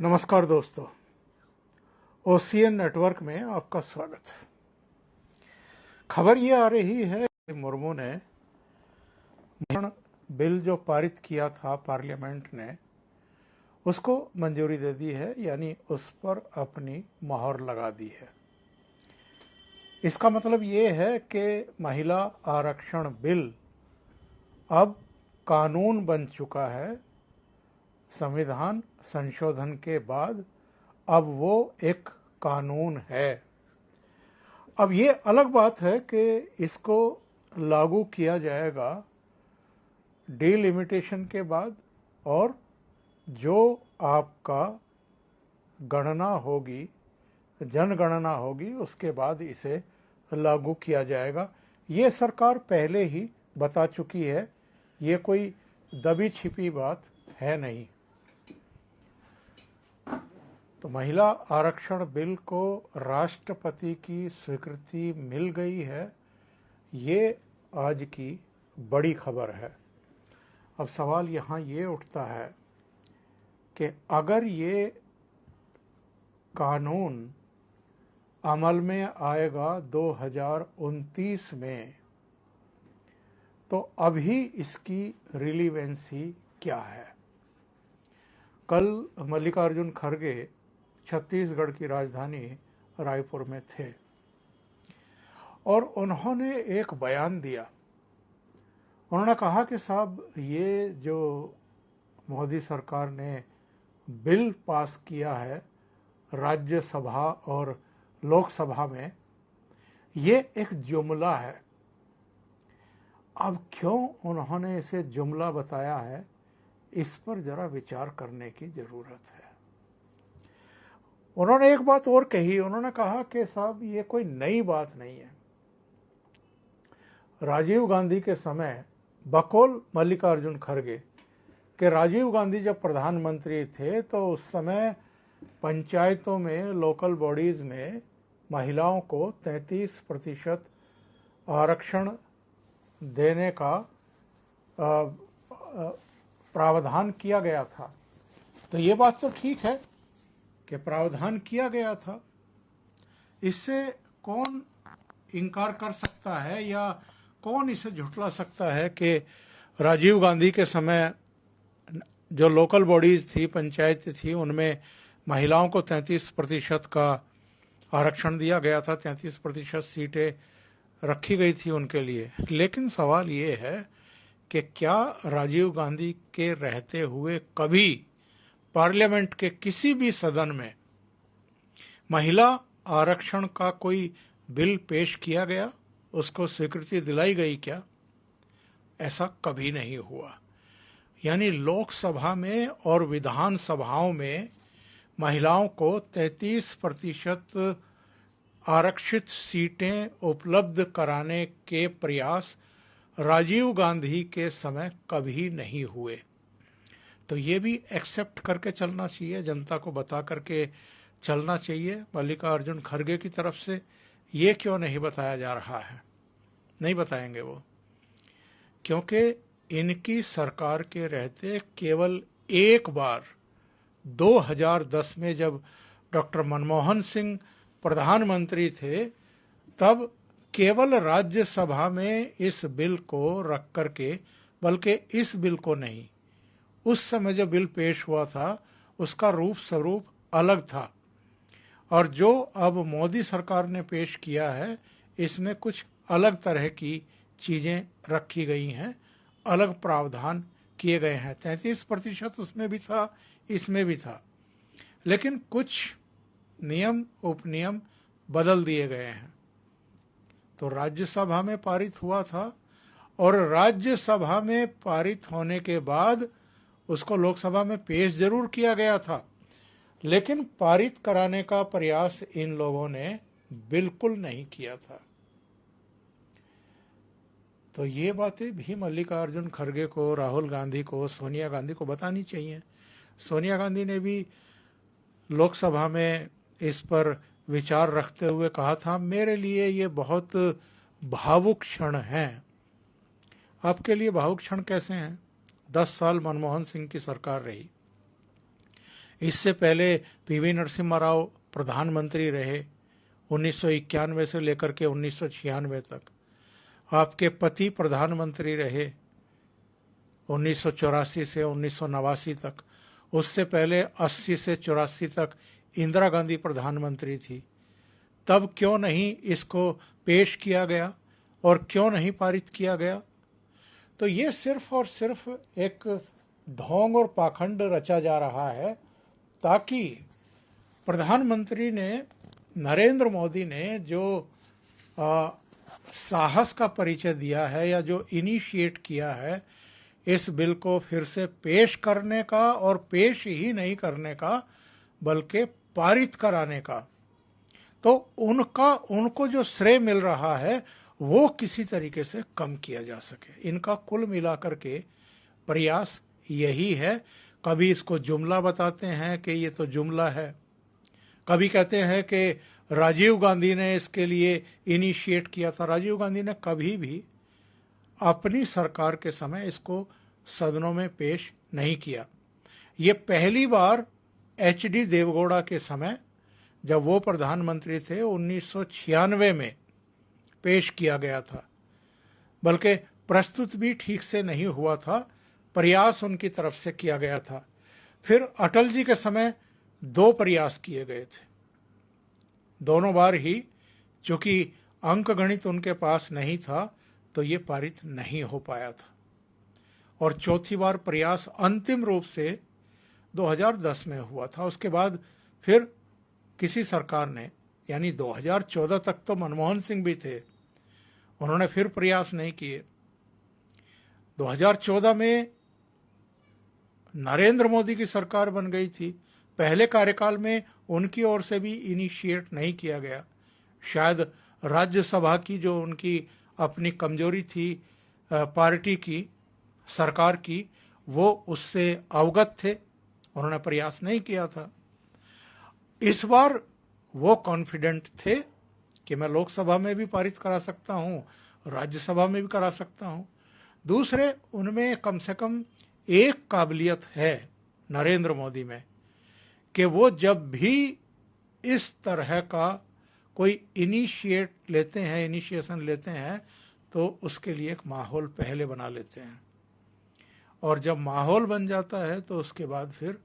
नमस्कार दोस्तों, OCN network में आपका स्वागत है। खबर ये आ रही है कि मुर्मू ने बिल जो पारित किया था पार्लियामेंट ने उसको मंजूरी दे दी है, यानी उस पर अपनी मोहर लगा दी है। इसका मतलब ये है कि महिला आरक्षण बिल अब कानून बन चुका है। संविधान संशोधन के बाद अब वो एक कानून है। अब ये अलग बात है कि इसको लागू किया जाएगा डिलिमिटेशन के बाद, और जो आपका गणना होगी, जनगणना होगी, उसके बाद इसे लागू किया जाएगा। ये सरकार पहले ही बता चुकी है, ये कोई दबी छिपी बात है नहीं। तो महिला आरक्षण बिल को राष्ट्रपति की स्वीकृति मिल गई है, ये आज की बड़ी खबर है। अब सवाल यहाँ ये उठता है कि अगर ये कानून अमल में आएगा 2029 में, तो अभी इसकी रिलीवेंसी क्या है? कल मल्लिकार्जुन खड़गे छत्तीसगढ़ की राजधानी रायपुर में थे और उन्होंने एक बयान दिया। उन्होंने कहा कि साहब, ये जो मोदी सरकार ने बिल पास किया है राज्यसभा और लोकसभा में, ये एक जुमला है। अब क्यों उन्होंने इसे जुमला बताया है, इस पर जरा विचार करने की जरूरत है। उन्होंने एक बात और कही। उन्होंने कहा कि साहब, ये कोई नई बात नहीं है। राजीव गांधी के समय, बकौल मल्लिकार्जुन खड़गे कि राजीव गांधी जब प्रधानमंत्री थे तो उस समय पंचायतों में, लोकल बॉडीज में महिलाओं को 33% आरक्षण देने का प्रावधान किया गया था। तो ये बात तो ठीक है कि प्रावधान किया गया था, इससे कौन इनकार कर सकता है या कौन इसे झुठला सकता है कि राजीव गांधी के समय जो लोकल बॉडीज थी, पंचायत थी, उनमें महिलाओं को 33% का आरक्षण दिया गया था, 33% सीटें रखी गई थी उनके लिए। लेकिन सवाल ये है कि क्या राजीव गांधी के रहते हुए कभी पार्लियामेंट के किसी भी सदन में महिला आरक्षण का कोई बिल पेश किया गया, उसको स्वीकृति दिलाई गई क्या? ऐसा कभी नहीं हुआ। यानी लोकसभा में और विधानसभाओं में महिलाओं को 33% आरक्षित सीटें उपलब्ध कराने के प्रयास राजीव गांधी के समय कभी नहीं हुए। तो ये भी एक्सेप्ट करके चलना चाहिए, जनता को बता करके चलना चाहिए। मल्लिकार्जुन खड़गे की तरफ से ये क्यों नहीं बताया जा रहा है? नहीं बताएंगे वो, क्योंकि इनकी सरकार के रहते केवल एक बार 2010 में जब डॉक्टर मनमोहन सिंह प्रधानमंत्री थे, तब केवल राज्यसभा में इस बिल को रख करके, बल्कि इस बिल को नहीं, उस समय जो बिल पेश हुआ था उसका रूप स्वरूप अलग था, और जो अब मोदी सरकार ने पेश किया है इसमें कुछ अलग तरह की चीजें रखी गई हैं, अलग प्रावधान किए गए हैं। 33% उसमें भी था, इसमें भी था, लेकिन कुछ नियम उपनियम बदल दिए गए हैं। तो राज्यसभा में पारित हुआ था, और राज्यसभा में पारित होने के बाद उसको लोकसभा में पेश जरूर किया गया था, लेकिन पारित कराने का प्रयास इन लोगों ने बिल्कुल नहीं किया था। तो ये बातें भी मल्लिकार्जुन खड़गे को, राहुल गांधी को, सोनिया गांधी को बतानी चाहिए। सोनिया गांधी ने भी लोकसभा में इस पर विचार रखते हुए कहा था, मेरे लिए ये बहुत भावुक क्षण हैं। आपके लिए भावुक क्षण कैसे हैं? 10 साल मनमोहन सिंह की सरकार रही, इससे पहले पीवी नरसिम्हा राव प्रधानमंत्री रहे 1991 से लेकर के 1996 तक। आपके पति प्रधानमंत्री रहे 1984 से 1989 तक। उससे पहले 80 से 84 तक इंदिरा गांधी प्रधानमंत्री थी। तब क्यों नहीं इसको पेश किया गया और क्यों नहीं पारित किया गया? तो ये सिर्फ और सिर्फ एक ढोंग और पाखंड रचा जा रहा है ताकि प्रधानमंत्री ने, नरेंद्र मोदी ने जो साहस का परिचय दिया है या जो इनिशिएट किया है इस बिल को फिर से पेश करने का, और पेश ही नहीं करने का बल्कि पारित कराने का, तो उनको जो श्रेय मिल रहा है वो किसी तरीके से कम किया जा सके। इनका कुल मिलाकर के प्रयास यही है। कभी इसको जुमला बताते हैं कि ये तो जुमला है, कभी कहते हैं कि राजीव गांधी ने इसके लिए इनिशिएट किया था। राजीव गांधी ने कभी भी अपनी सरकार के समय इसको सदनों में पेश नहीं किया। ये पहली बार HD देवगौड़ा के समय, जब वो प्रधानमंत्री थे, 1996 में पेश किया गया था। बल्कि प्रस्तुत भी ठीक से नहीं हुआ था, प्रयास उनकी तरफ से किया गया था। फिर अटल जी के समय 2 प्रयास किए गए थे। दोनों बार ही चूंकि अंक गणित उनके पास नहीं था तो ये पारित नहीं हो पाया था। और चौथी बार प्रयास अंतिम रूप से 2010 में हुआ था। उसके बाद फिर किसी सरकार ने, यानी 2014 तक तो मनमोहन सिंह भी थे, उन्होंने फिर प्रयास नहीं किए। 2014 में नरेंद्र मोदी की सरकार बन गई थी। पहले कार्यकाल में उनकी ओर से भी इनिशिएट नहीं किया गया। शायद राज्यसभा की जो उनकी अपनी कमजोरी थी पार्टी की, सरकार की, वो उससे अवगत थे, उन्होंने प्रयास नहीं किया था। इस बार वो कॉन्फिडेंट थे कि मैं लोकसभा में भी पारित करा सकता हूं, राज्यसभा में भी करा सकता हूं। दूसरे, उनमें कम से कम एक काबिलियत है नरेंद्र मोदी में कि वो जब भी इस तरह का कोई इनिशिएशन लेते हैं तो उसके लिए एक माहौल पहले बना लेते हैं, और जब माहौल बन जाता है तो उसके बाद फिर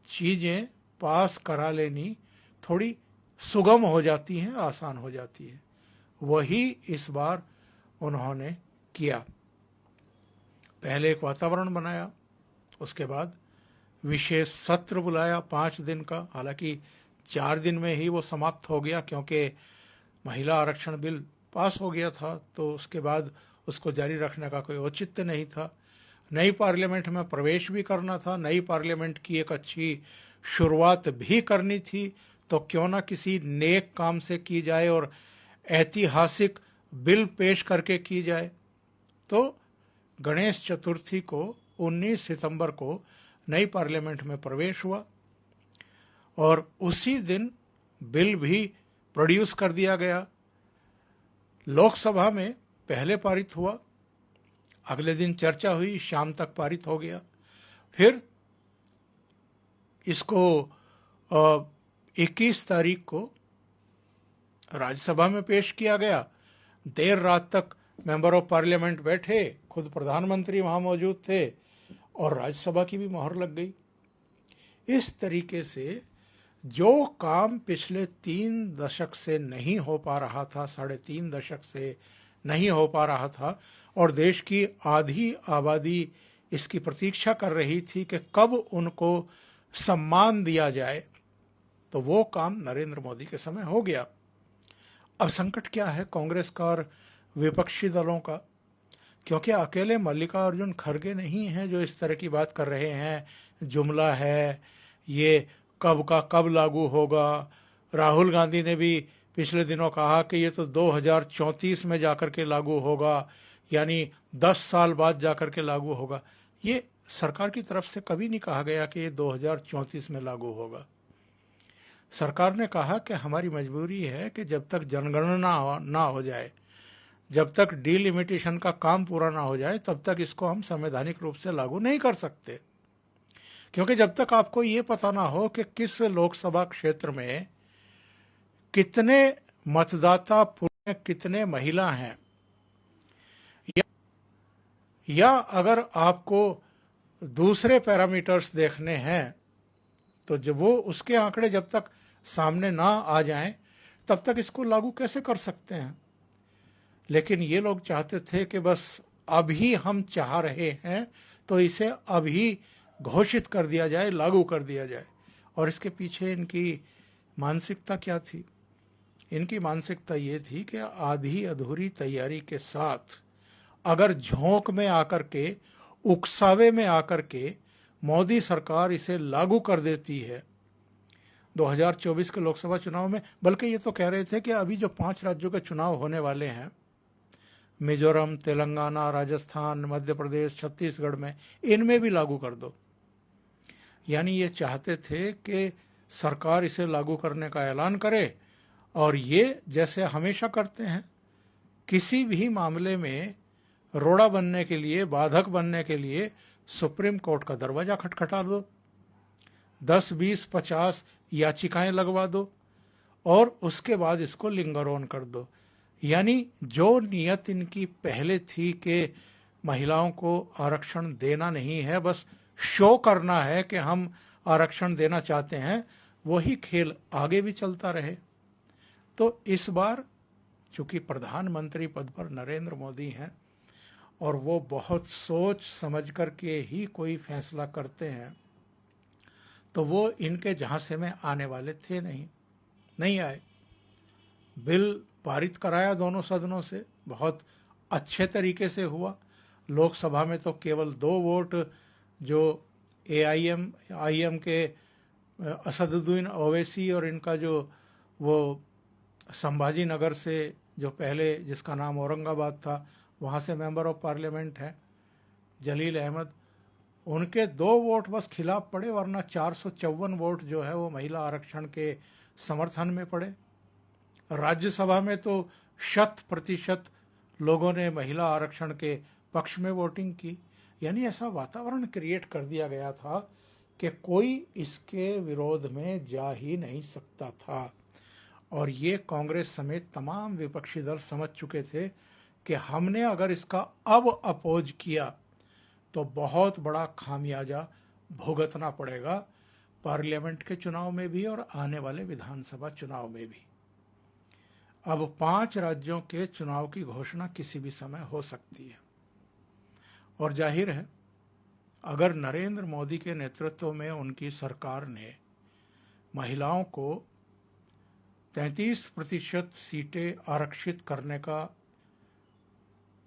चीज़ें पास करा लेनी थोड़ी सुगम हो जाती हैं, आसान हो जाती है। वही इस बार उन्होंने किया। पहले एक वातावरण बनाया, उसके बाद विशेष सत्र बुलाया 5 दिन का। हालांकि 4 दिन में ही वो समाप्त हो गया क्योंकि महिला आरक्षण बिल पास हो गया था, तो उसके बाद उसको जारी रखने का कोई औचित्य नहीं था। नई पार्लियामेंट में प्रवेश भी करना था, नई पार्लियामेंट की एक अच्छी शुरुआत भी करनी थी, तो क्यों ना किसी नेक काम से की जाए और ऐतिहासिक बिल पेश करके की जाए। तो गणेश चतुर्थी को 19 सितंबर को नई पार्लियामेंट में प्रवेश हुआ और उसी दिन बिल भी प्रोड्यूस कर दिया गया। लोकसभा में पहले पारित हुआ, अगले दिन चर्चा हुई, शाम तक पारित हो गया। फिर इसको 21 तारीख को राज्यसभा में पेश किया गया। देर रात तक मेंबर ऑफ पार्लियामेंट बैठे, खुद प्रधानमंत्री वहां मौजूद थे और राज्यसभा की भी मोहर लग गई। इस तरीके से जो काम पिछले 3 दशक से नहीं हो पा रहा था, 3.5 दशक से नहीं हो पा रहा था, और देश की आधी आबादी इसकी प्रतीक्षा कर रही थी कि कब उनको सम्मान दिया जाए, तो वो काम नरेंद्र मोदी के समय हो गया। अब संकट क्या है कांग्रेस का और विपक्षी दलों का, क्योंकि अकेले मल्लिकार्जुन खड़गे नहीं हैं जो इस तरह की बात कर रहे हैं, जुमला है, ये कब का कब लागू होगा। राहुल गांधी ने भी पिछले दिनों कहा कि ये तो 2034 में जाकर के लागू होगा, यानी 10 साल बाद जाकर के लागू होगा। ये सरकार की तरफ से कभी नहीं कहा गया कि ये 2034 में लागू होगा। सरकार ने कहा कि हमारी मजबूरी है कि जब तक जनगणना ना हो जाए, जब तक डिलिमिटेशन का काम पूरा ना हो जाए, तब तक इसको हम संवैधानिक रूप से लागू नहीं कर सकते, क्योंकि जब तक आपको ये पता ना हो कि किस लोकसभा क्षेत्र में कितने मतदाता पुरुष कितने महिला हैं, या अगर आपको दूसरे पैरामीटर्स देखने हैं, तो जब वो उसके आंकड़े जब तक सामने ना आ जाएं तब तक इसको लागू कैसे कर सकते हैं। लेकिन ये लोग चाहते थे कि बस अभी हम चाह रहे हैं तो इसे अभी घोषित कर दिया जाए, लागू कर दिया जाए। और इसके पीछे इनकी मानसिकता क्या थी? इनकी मानसिकता ये थी कि आधी अधूरी तैयारी के साथ अगर झोंक में आकर के, उकसावे में आकर के मोदी सरकार इसे लागू कर देती है 2024 के लोकसभा चुनाव में, बल्कि ये तो कह रहे थे कि अभी जो 5 राज्यों के चुनाव होने वाले हैं, मिजोरम, तेलंगाना, राजस्थान, मध्य प्रदेश, छत्तीसगढ़ में, इनमें भी लागू कर दो। यानी ये चाहते थे कि सरकार इसे लागू करने का ऐलान करे और ये जैसे हमेशा करते हैं, किसी भी मामले में रोड़ा बनने के लिए, बाधक बनने के लिए सुप्रीम कोर्ट का दरवाजा खटखटा दो, 10, 20, 50 याचिकाएं लगवा दो और उसके बाद इसको लिंगर ऑन कर दो। यानी जो नियत इनकी पहले थी कि महिलाओं को आरक्षण देना नहीं है, बस शो करना है कि हम आरक्षण देना चाहते हैं, वही खेल आगे भी चलता रहे। तो इस बार चूंकि प्रधानमंत्री पद पर नरेंद्र मोदी हैं और वो बहुत सोच समझ करके ही कोई फैसला करते हैं, तो वो इनके झांसे में आने वाले थे नहीं आए। बिल पारित कराया दोनों सदनों से, बहुत अच्छे तरीके से हुआ। लोकसभा में तो केवल 2 वोट जो AIM के असदुद्दीन ओवैसी और इनका जो वो संभाजी नगर से जो पहले जिसका नाम औरंगाबाद था, वहाँ से मेंबर ऑफ पार्लियामेंट है जलील अहमद, उनके 2 वोट बस खिलाफ पड़े, वरना 454 वोट जो है वो महिला आरक्षण के समर्थन में पड़े। राज्यसभा में तो 100% लोगों ने महिला आरक्षण के पक्ष में वोटिंग की। यानी ऐसा वातावरण क्रिएट कर दिया गया था कि कोई इसके विरोध में जा ही नहीं सकता था। और ये कांग्रेस समेत तमाम विपक्षी दल समझ चुके थे कि हमने अगर इसका अब अपोज किया तो बहुत बड़ा खामियाजा भुगतना पड़ेगा, पार्लियामेंट के चुनाव में भी और आने वाले विधानसभा चुनाव में भी। अब 5 राज्यों के चुनाव की घोषणा किसी भी समय हो सकती है और जाहिर है अगर नरेंद्र मोदी के नेतृत्व में उनकी सरकार ने महिलाओं को 33% सीटें आरक्षित करने का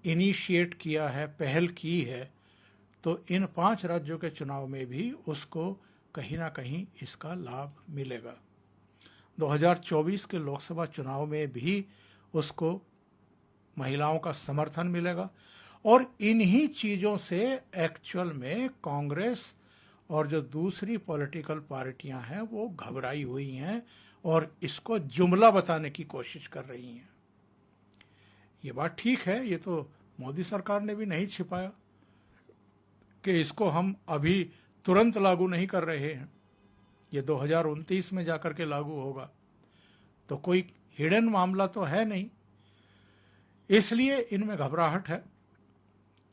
इनिशिएट किया है, पहल की है, तो इन 5 राज्यों के चुनाव में भी उसको कहीं ना कहीं इसका लाभ मिलेगा। 2024 के लोकसभा चुनाव में भी उसको महिलाओं का समर्थन मिलेगा। और इन्हीं चीजों से एक्चुअल में कांग्रेस और जो दूसरी पॉलिटिकल पार्टियां हैं वो घबराई हुई हैं और इसको जुमला बताने की कोशिश कर रही हैं। ये बात ठीक है, ये तो मोदी सरकार ने भी नहीं छिपाया कि इसको हम अभी तुरंत लागू नहीं कर रहे हैं, ये 2029 में जाकर के लागू होगा, तो कोई हिडन मामला तो है नहीं। इसलिए इनमें घबराहट है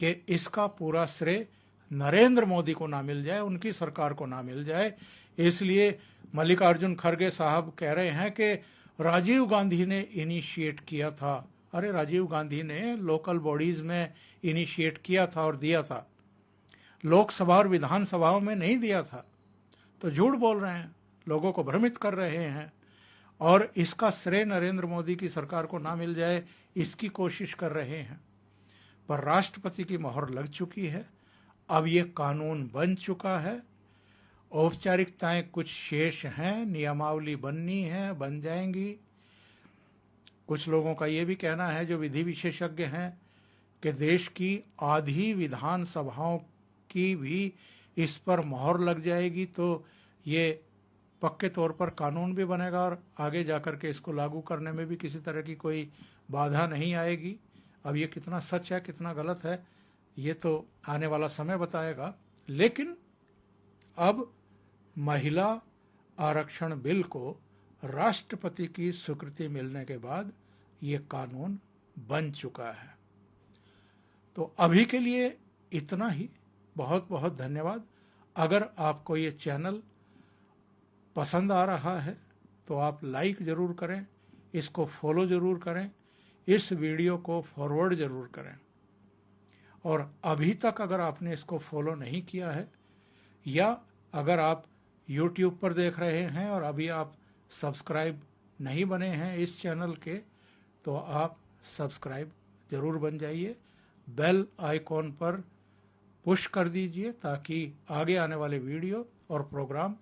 कि इसका पूरा श्रेय नरेंद्र मोदी को ना मिल जाए, उनकी सरकार को ना मिल जाए। इसलिए मल्लिकार्जुन खड़गे साहब कह रहे हैं कि राजीव गांधी ने इनिशिएट किया था। अरे राजीव गांधी ने लोकल बॉडीज में इनिशिएट किया था और दिया था, लोकसभा और विधानसभाओं में नहीं दिया था। तो झूठ बोल रहे हैं, लोगों को भ्रमित कर रहे हैं और इसका श्रेय नरेंद्र मोदी की सरकार को ना मिल जाए इसकी कोशिश कर रहे हैं। पर राष्ट्रपति की मोहर लग चुकी है, अब ये कानून बन चुका है, औपचारिकताएं कुछ शेष हैं, नियमावली बननी है, बन जाएंगी। कुछ लोगों का ये भी कहना है जो विधि विशेषज्ञ हैं कि देश की आधी विधानसभाओं की भी इस पर मोहर लग जाएगी तो ये पक्के तौर पर कानून भी बनेगा और आगे जाकर के इसको लागू करने में भी किसी तरह की कोई बाधा नहीं आएगी। अब ये कितना सच है कितना गलत है ये तो आने वाला समय बताएगा। लेकिन अब महिला आरक्षण बिल को राष्ट्रपति की स्वीकृति मिलने के बाद ये कानून बन चुका है। तो अभी के लिए इतना ही। बहुत बहुत धन्यवाद। अगर आपको ये चैनल पसंद आ रहा है तो आप लाइक ज़रूर करें, इसको फॉलो ज़रूर करें, इस वीडियो को फॉरवर्ड ज़रूर करें। और अभी तक अगर आपने इसको फॉलो नहीं किया है या अगर आप YouTube पर देख रहे हैं और अभी आप सब्सक्राइब नहीं बने हैं इस चैनल के, तो आप सब्सक्राइब ज़रूर बन जाइए। बेल आइकॉन पर पुश कर दीजिए ताकि आगे आने वाले वीडियो और प्रोग्राम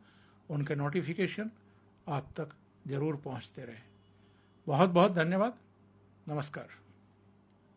उनके नोटिफिकेशन आप तक ज़रूर पहुंचते रहें। बहुत बहुत धन्यवाद। नमस्कार।